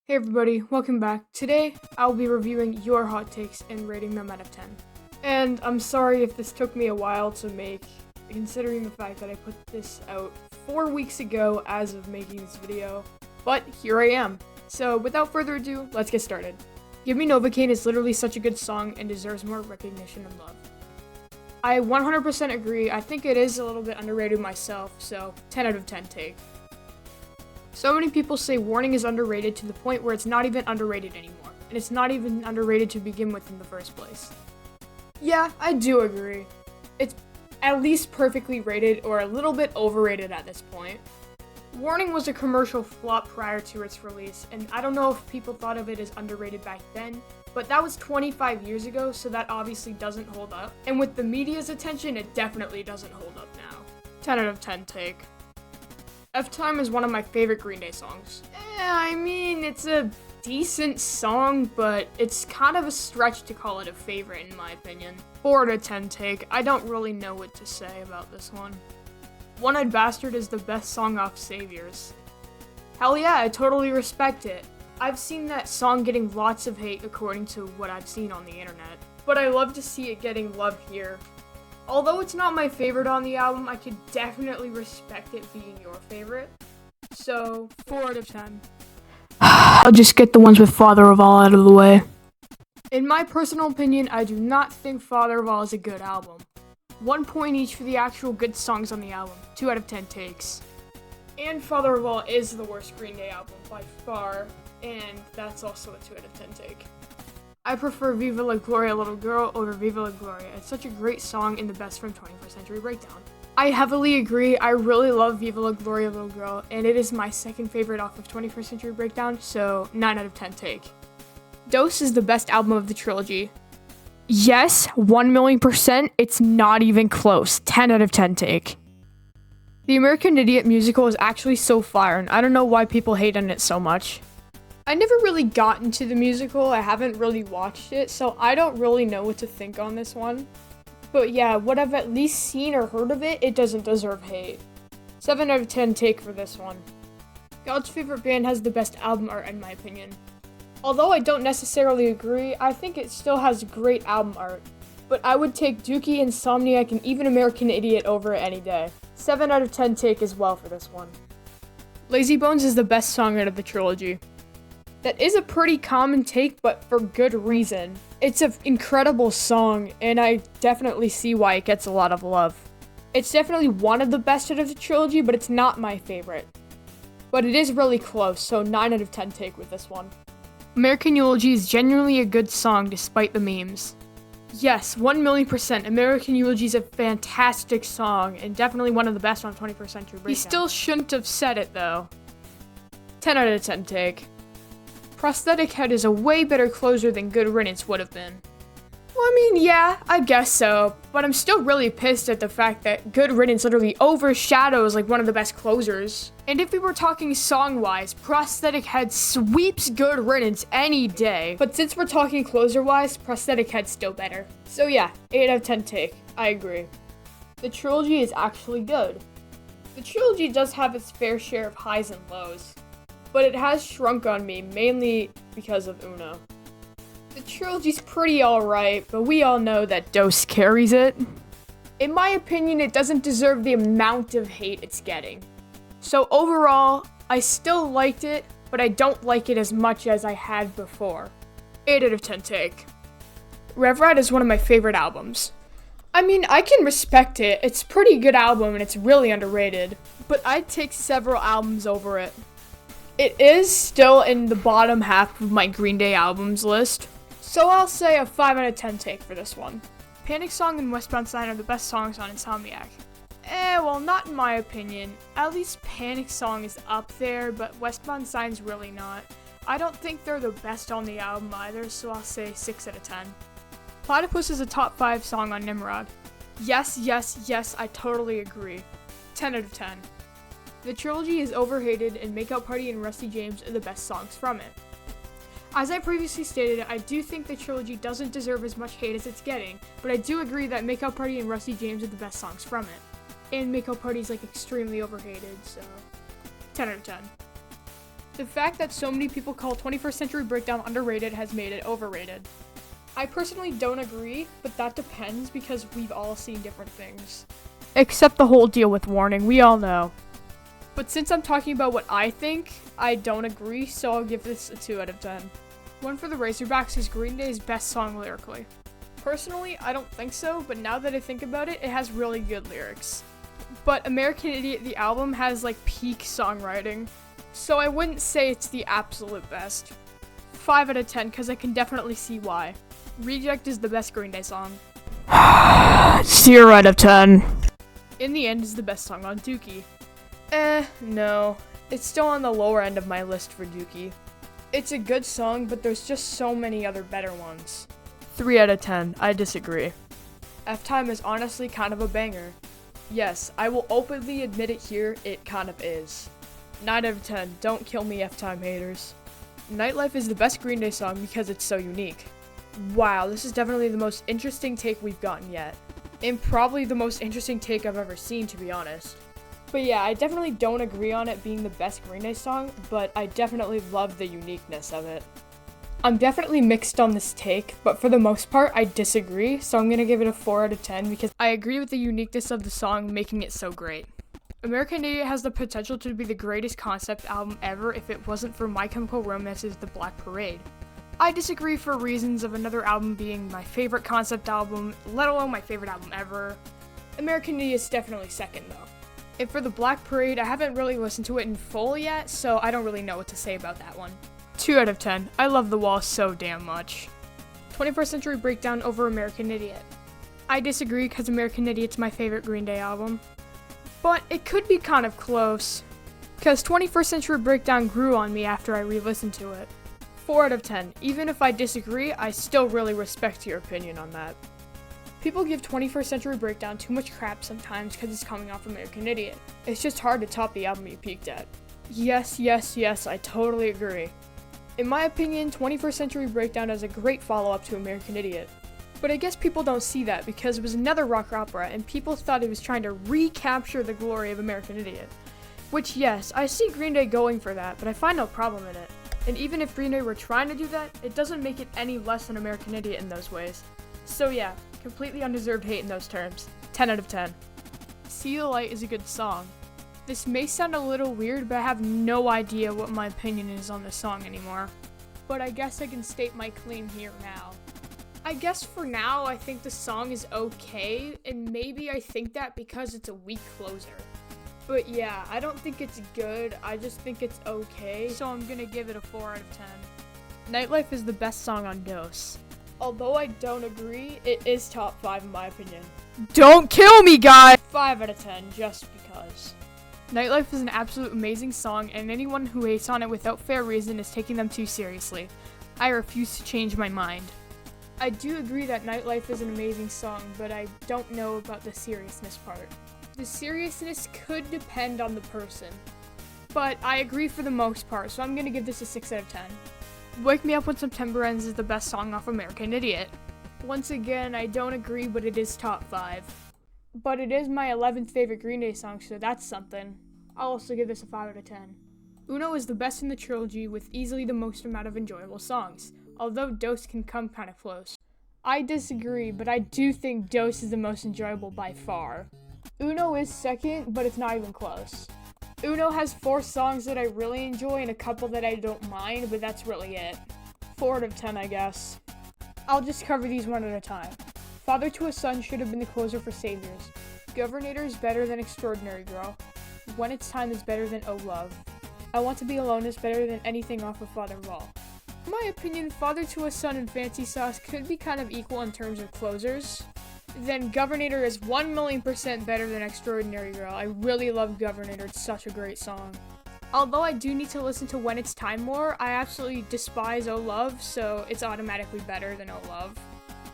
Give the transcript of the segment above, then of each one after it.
Hey everybody, welcome back. Today, I'll be reviewing your hot takes and rating them out of 10. And I'm sorry if this took me a while to make, considering the fact that I put this out 4 weeks ago as of making this video, but here I am. So without further ado, let's get started. Give Me Novocaine is literally such a good song and deserves more recognition and love. I 100% agree. I think it is a little bit underrated myself, so 10 out of 10 take. So many people say Warning is underrated to the point where it's not even underrated anymore, and it's not even underrated to begin with in the first place. Yeah, I do agree. It's at least perfectly rated or a little bit overrated at this point. Warning was a commercial flop prior to its release, and I don't know if people thought of it as underrated back then, but that was 25 years ago, so that obviously doesn't hold up. And with the media's attention, it definitely doesn't hold up now. 10 out of 10 take. F-Time is one of my favorite Green Day songs. I mean, it's a decent song, but it's kind of a stretch to call it a favorite in my opinion. 4 out of 10 take. I don't really know what to say about this one. One-Eyed Bastard is the best song off Saviors. Hell yeah, I totally respect it. I've seen that song getting lots of hate according to what I've seen on the internet, but I love to see it getting love here. Although it's not my favorite on the album, I could definitely respect it being your favorite. So, 4 out of 10. I'll just get the ones with Father of All out of the way. In my personal opinion, I do not think Father of All is a good album. 1 point each for the actual good songs on the album. 2 out of 10 takes. And Father of All is the worst Green Day album by far, and that's also a 2 out of 10 take. I prefer Viva La Gloria Little Girl over Viva La Gloria. It's such a great song and the best from 21st Century Breakdown. I heavily agree. I really love Viva La Gloria Little Girl, and it is my second favorite off of 21st Century Breakdown, so 9 out of 10 take. Dose is the best album of the trilogy. Yes, 1,000,000%, it's not even close. 10 out of 10 take. The American Idiot musical is actually so fire, and I don't know why people hate on it so much. I never really got into the musical, I haven't really watched it, so I don't really know what to think on this one. But yeah, what I've at least seen or heard of it, it doesn't deserve hate. 7 out of 10 take for this one. God's Favorite Band has the best album art in my opinion. Although I don't necessarily agree, I think it still has great album art. But I would take Dookie, Insomniac, and even American Idiot over it any day. 7 out of 10 take as well for this one. Lazy Bones is the best song out of the trilogy. That is a pretty common take, but for good reason. It's an incredible song, and I definitely see why it gets a lot of love. It's definitely one of the best out of the trilogy, but it's not my favorite. But it is really close, so 9 out of 10 take with this one. American Eulogy is genuinely a good song despite the memes. Yes, 1,000,000%, American Eulogy is a fantastic song, and definitely one of the best on 21st Century Breakdown. He still shouldn't have said it though. 10 out of 10 take. Prosthetic Head is a way better closer than Good Riddance would have been. Well, I mean, yeah, I guess so, but I'm still really pissed at the fact that Good Riddance literally overshadows like one of the best closers. And if we were talking song-wise, Prosthetic Head sweeps Good Riddance any day. But since we're talking closer-wise, Prosthetic Head's still better. So yeah, 8 out of 10 take, I agree. The trilogy is actually good. The trilogy does have its fair share of highs and lows, but it has shrunk on me, mainly because of Uno. The trilogy's pretty alright, but we all know that Dose carries it. In my opinion, it doesn't deserve the amount of hate it's getting. So overall, I still liked it, but I don't like it as much as I had before. 8 out of 10 take. Rev Ride is one of my favorite albums. I mean, I can respect it. It's a pretty good album and it's really underrated, but I'd take several albums over it. It is still in the bottom half of my Green Day albums list, so I'll say a 5 out of 10 take for this one. Panic Song and Westbound Sign are the best songs on Insomniac. Well, not in my opinion. At least Panic Song is up there, but Westbound Sign's really not. I don't think they're the best on the album either, so I'll say 6 out of 10. Platypus is a top 5 song on Nimrod. Yes, yes, yes, I totally agree. 10 out of 10. The trilogy is overhated, and Make-Out Party and Rusty James are the best songs from it. As I previously stated, I do think the trilogy doesn't deserve as much hate as it's getting, but I do agree that Make-Out Party and Rusty James are the best songs from it. And Make-Out Party is like extremely overhated, so 10 out of 10. The fact that so many people call 21st Century Breakdown underrated has made it overrated. I personally don't agree, but that depends because we've all seen different things. Except the whole deal with Warning, we all know. But since I'm talking about what I think, I don't agree, so I'll give this a 2 out of 10. One for the Razorbacks is Green Day's best song lyrically. Personally, I don't think so, but now that I think about it, it has really good lyrics. But American Idiot, the album, has like peak songwriting, so I wouldn't say it's the absolute best. 5 out of 10, because I can definitely see why. Reject is the best Green Day song. 0 out of 10. In the End is the best song on Dookie. No. It's still on the lower end of my list for Dookie. It's a good song, but there's just so many other better ones. 3 out of 10. I disagree. F-Time is honestly kind of a banger. Yes, I will openly admit it here, it kind of is. 9 out of 10. Don't kill me, F-Time haters. Nightlife is the best Green Day song because it's so unique. Wow, this is definitely the most interesting take we've gotten yet. And probably the most interesting take I've ever seen, to be honest. But yeah, I definitely don't agree on it being the best Green Day song, but I definitely love the uniqueness of it. I'm definitely mixed on this take, but for the most part, I disagree, so I'm gonna give it a 4 out of 10 because I agree with the uniqueness of the song, making it so great. American Idiot has the potential to be the greatest concept album ever if it wasn't for My Chemical Romance's The Black Parade. I disagree for reasons of another album being my favorite concept album, let alone my favorite album ever. American Idiot is definitely second though. And for The Black Parade, I haven't really listened to it in full yet, so I don't really know what to say about that one. 2 out of 10. I love The Wall so damn much. 21st Century Breakdown over American Idiot. I disagree because American Idiot's my favorite Green Day album. But it could be kind of close, because 21st Century Breakdown grew on me after I re-listened to it. 4 out of 10. Even if I disagree, I still really respect your opinion on that. People give 21st Century Breakdown too much crap sometimes because it's coming off American Idiot. It's just hard to top the album you peaked at. Yes, I totally agree. In my opinion, 21st Century Breakdown is a great follow-up to American Idiot. But I guess people don't see that because it was another rock opera and people thought it was trying to recapture the glory of American Idiot. Which yes, I see Green Day going for that, but I find no problem in it. And even if Green Day were trying to do that, it doesn't make it any less than American Idiot in those ways. So yeah, completely undeserved hate in those terms. 10 out of 10. See the Light is a good song. This may sound a little weird, but I have no idea what my opinion is on this song anymore. But I guess I can state my claim here now. I guess for now, I think the song is okay, and maybe I think that because it's a weak closer. But yeah, I don't think it's good, I just think it's okay, so I'm gonna give it a 4 out of 10. Nightlife is the best song on Dose. Although I don't agree, it is top 5 in my opinion. Don't kill me, guys! 5 out of 10, just because. Nightlife is an absolute amazing song, and anyone who hates on it without fair reason is taking them too seriously. I refuse to change my mind. I do agree that Nightlife is an amazing song, but I don't know about the seriousness part. The seriousness could depend on the person, but I agree for the most part, so I'm gonna give this a 6 out of 10. Wake Me Up When September Ends is the best song off American Idiot. Once again, I don't agree, but it is top 5. But it is my 11th favorite Green Day song, so that's something. I'll also give this a 5 out of 10. Uno is the best in the trilogy with easily the most amount of enjoyable songs, although Dose can come kind of close. I disagree, but I do think Dose is the most enjoyable by far. Uno is second, but it's not even close. Uno has 4 songs that I really enjoy and a couple that I don't mind, but that's really it. 4 out of 10, I guess. I'll just cover these one at a time. Father to a Son should have been the closer for Saviors. Governator is better than Extraordinary Girl. When It's Time is better than Oh Love. I Want to Be Alone is better than anything off of Father Wall. In my opinion, Father to a Son and Fancy Sauce could be kind of equal in terms of closers. Then Governator is 1,000,000% better than Extraordinary Girl. I really love Governator, it's such a great song. Although I do need to listen to When It's Time more, I absolutely despise Oh Love, so it's automatically better than Oh Love.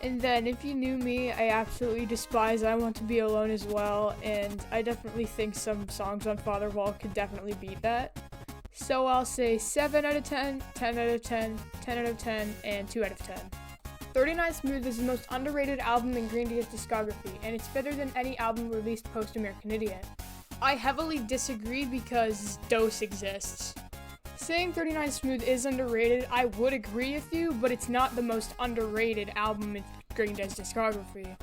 And then, if you knew me, I absolutely despise I Want to Be Alone as well, and I definitely think some songs on Father Wall could definitely beat that. So I'll say 7 out of 10, 10 out of 10, 10 out of 10, and 2 out of 10. 39 Smooth is the most underrated album in Green Day's discography, and it's better than any album released post-American Idiot. I heavily disagree because Dose exists. Saying 39 Smooth is underrated, I would agree with you, but it's not the most underrated album in Green Day's discography.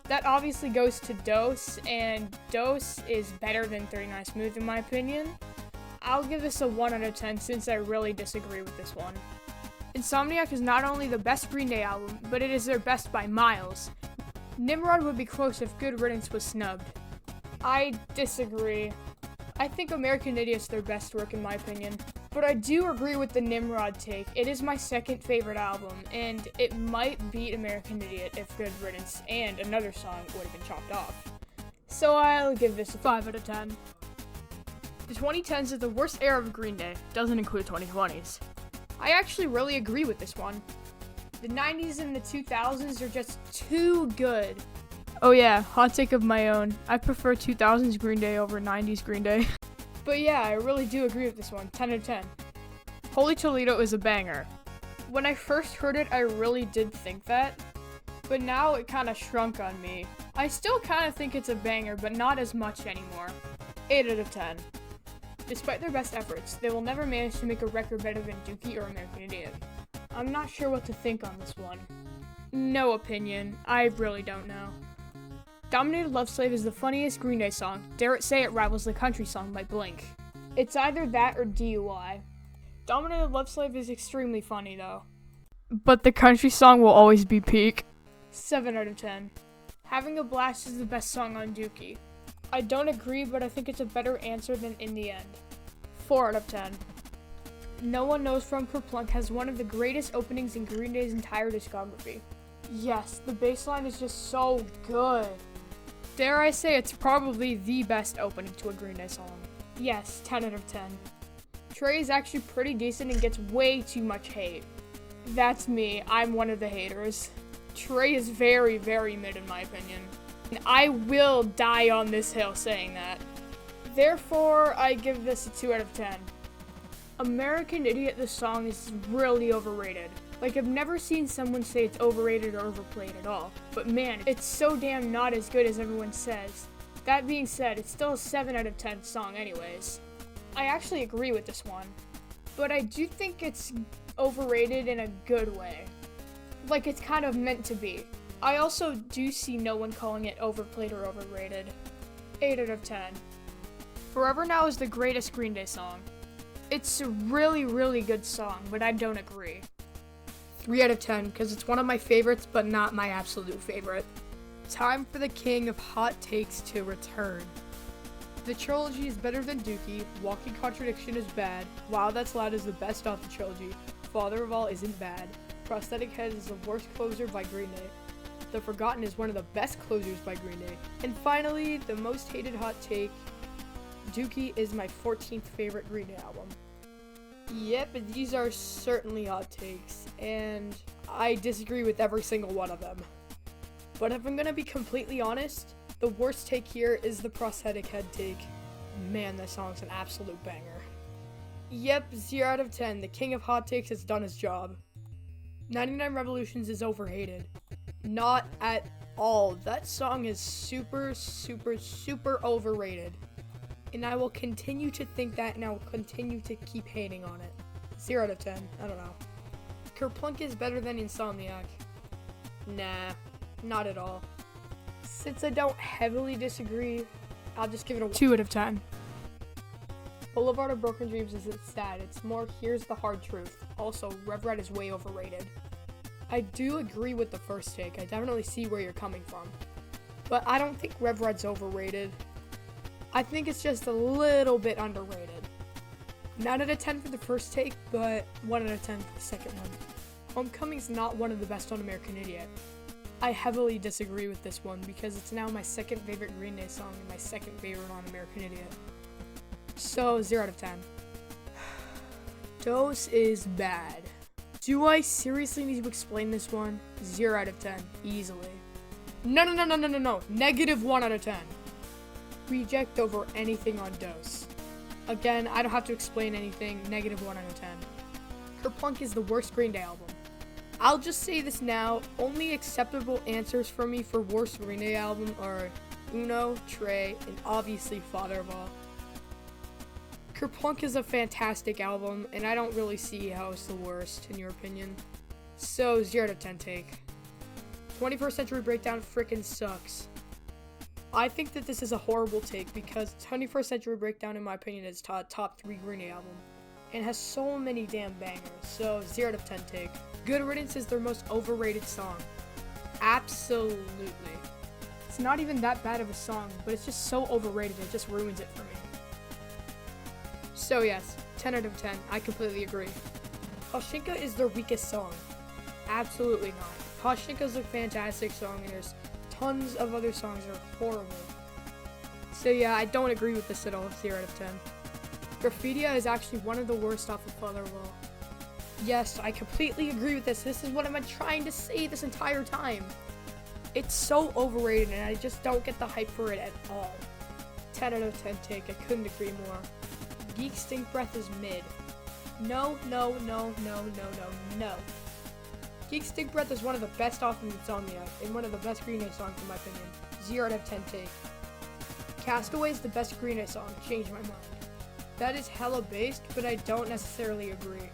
That obviously goes to Dose, and Dose is better than 39 Smooth in my opinion. I'll give this a 1 out of 10 since I really disagree with this one. Insomniac is not only the best Green Day album, but it is their best by miles. Nimrod would be close if Good Riddance was snubbed. I disagree. I think American Idiot's their best work in my opinion. But I do agree with the Nimrod take. It is my second favorite album, and it might beat American Idiot if Good Riddance and another song would have been chopped off. So I'll give this a 5 out of 10. The 2010s is the worst era of Green Day. Doesn't include 2020s. I actually really agree with this one. The 90s and the 2000s are just too good. Oh yeah, hot take of my own. I prefer 2000s Green Day over 90s Green Day. But yeah, I really do agree with this one. 10 out of 10. Holy Toledo is a banger. When I first heard it, I really did think that. But now it kind of shrunk on me. I still kind of think it's a banger, but not as much anymore. 8 out of 10. Despite their best efforts, they will never manage to make a record better than Dookie or American Idiot. I'm not sure what to think on this one. No opinion. I really don't know. Dominated Love Slave is the funniest Green Day song. Dare it say it rivals the country song by Blink. It's either that or DUI. Dominated Love Slave is extremely funny though. But the country song will always be peak. 7 out of 10. Having a Blast is the best song on Dookie. I don't agree, but I think it's a better answer than In the End. 4 out of 10. No One Knows from Kerplunk has one of the greatest openings in Green Day's entire discography. Yes, the bass line is just so good. Dare I say it's probably the best opening to a Green Day song. Yes, 10 out of 10. Trey is actually pretty decent and gets way too much hate. That's me, I'm one of the haters. Trey is very, very mid in my opinion. And I will die on this hill saying that. Therefore, I give this a 2 out of 10. American Idiot, the song, is really overrated. Like, I've never seen someone say it's overrated or overplayed at all. But man, it's so damn not as good as everyone says. That being said, it's still a 7 out of 10 song anyways. I actually agree with this one. But I do think it's overrated in a good way. Like, it's kind of meant to be. I also do see no one calling it overplayed or overrated. 8 out of 10. Forever Now is the greatest Green Day song. It's a really, really good song, but I don't agree. 3 out of 10, because it's one of my favorites, but not my absolute favorite. Time for the king of hot takes to return. The trilogy is better than Dookie, Walking Contradiction is bad, Wow That's Loud is the best off the trilogy, Father of All isn't bad, Prosthetic Head is the worst closer by Green Day, The Forgotten is one of the best closers by Green Day, and finally, the most hated hot take, Dookie is my 14th favorite Green Day album. Yep, these are certainly hot takes, and I disagree with every single one of them. But if I'm gonna be completely honest, the worst take here is the Prosthetic Head take. Man, that song's an absolute banger. Yep, 0 out of 10, the king of hot takes has done his job. 99 Revolutions is overhated. Not at all. That song is super, super, super overrated. And I will continue to think that, and I will continue to keep hating on it. 0 out of 10. I don't know. Kerplunk is better than Insomniac. Nah, not at all. Since I don't heavily disagree, I'll just give it a 2 out of 10. Boulevard of Broken Dreams isn't sad. It's more, here's the hard truth. Also, Rev Ride is way overrated. I do agree with the first take. I definitely see where you're coming from. But I don't think Rev Ride's overrated. I think it's just a little bit underrated. 9 out of 10 for the first take, but 1 out of 10 for the second one. Homecoming's not one of the best on American Idiot. I heavily disagree with this one because it's now my second favorite Green Day song and my second favorite on American Idiot. So, 0 out of 10. Dose is bad. Do I seriously need to explain this one? 0 out of 10, easily. No. Negative 1 out of 10. Reject over anything on Dose. Again, I don't have to explain anything. Negative 1 out of 10. Kerplunk is the worst Green Day album. I'll just say this now. Only acceptable answers for me for worst Green Day album are Uno, Trey, and obviously Father of All. Kerplunk is a fantastic album, and I don't really see how it's the worst, in your opinion. So, 0 out of 10 take. 21st Century Breakdown frickin' sucks. I think that this is a horrible take because 21st Century Breakdown, in my opinion, is top 3 Green Day album. And has so many damn bangers, so 0 out of 10 take. Good Riddance is their most overrated song. Absolutely. It's not even that bad of a song, but it's just so overrated, it just ruins it for me. So yes, 10 out of 10, I completely agree. Pashinka is their weakest song. Absolutely not. Pashinka is a fantastic song, and there's tons of other songs that are horrible. So yeah, I don't agree with this at all, 0 out of 10. Graffitia is actually one of the worst off of Fatherwell. Yes, I completely agree with this. This is what I'm trying to say this entire time. It's so overrated, and I just don't get the hype for it at all. 10 out of 10 take, I couldn't agree more. Geek Stink Breath is mid. No. Geek Stink Breath is one of the best off of Insomnia, and one of the best Green Day songs in my opinion. 0 out of 10 take. Castaway is the best Green Day song, changed my mind. That is hella based, but I don't necessarily agree.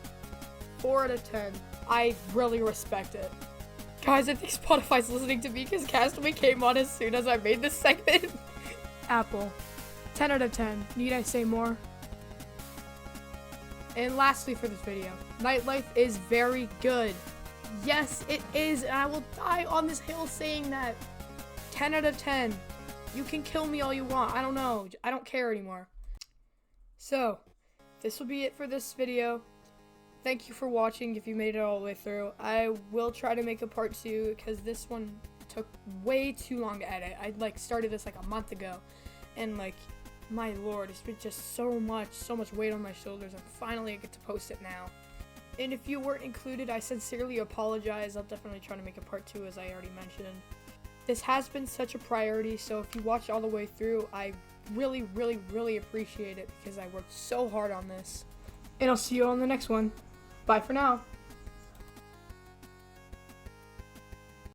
4 out of 10. I really respect it. Guys, I think Spotify's listening to me because Castaway came on as soon as I made this segment. Apple. 10 out of 10. Need I say more? And lastly for this video, Nightlife is very good. Yes, it is, and I will die on this hill saying that. 10 out of 10. You can kill me all you want. I don't know. I don't care anymore. So, this will be it for this video. Thank you for watching if you made it all the way through. I will try to make a part 2 because this one took way too long to edit. I started this a month ago, and my lord, it's been just so much weight on my shoulders, and finally I get to post it now. And if you weren't included, I sincerely apologize. I'll definitely try to make a part 2 as I already mentioned. This has been such a priority, so if you watched all the way through, I really appreciate it because I worked so hard on this. And I'll see you on the next one. Bye for now.